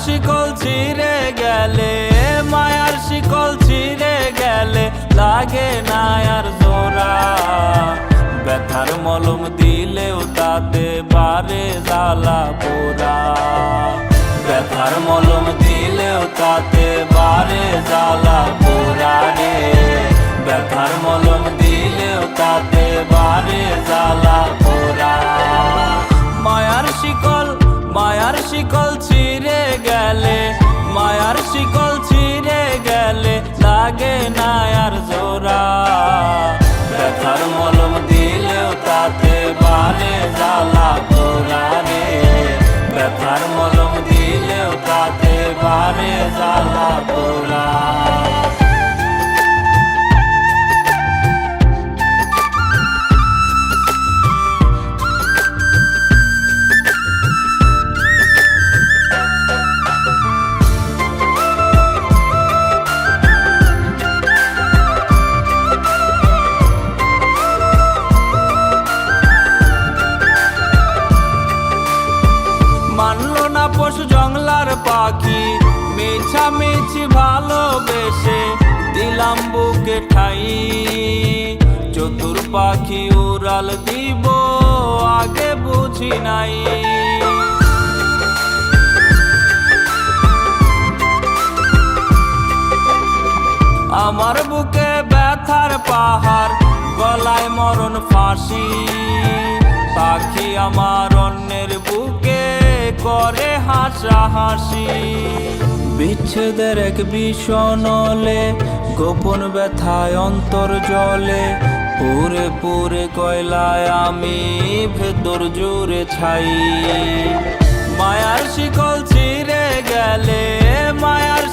শিকল ছিঁড়ে গেলে, মায়ার শিকল ছিঁড়ে গেলে লাগে না আর জোড়া। ব্যথার মলম দিলেও তাতে বারে জ্বালা পোড়া। ব্যথার মলম দিলেও তাতে বারে জ্বালা পোড়া রে। ব্যথার মলম দিলেও তাতে বারে জ্বালা পোড়া। মায়ার শিকল ছিঁড়ে গেলে, মায়ার শিকল ছিঁড়ে গেলে লাগে না আর জোড়া। ব্যথার মলম দিলেও তাতে বারে জ্বালা পোড়া রে। ব্যথার মলম দিলেও তাতে বারে জ্বালা পোড়া। মানলো না পশু জংলার পাখি, মিছামিছি ভালোবেসে দিলাম বুকে ঠাই। চতুর পাখি উড়াল দিব আগে বুঝি নাই। আমার বুকে ব্যথার পাহাড়, গলায় মরণ ফাঁসি। পাখি আমার অন্যের বুকে করে হাসাহাসি। বিচ্ছেদের এক বিষণলে, গোপন ব্যথায় অন্তর জলে। পুরে পুরে কয়লায় আমি ভেতর জুড়ে ছাই। মায়ার শিকল ছিঁড়ে গেলে, মায়ার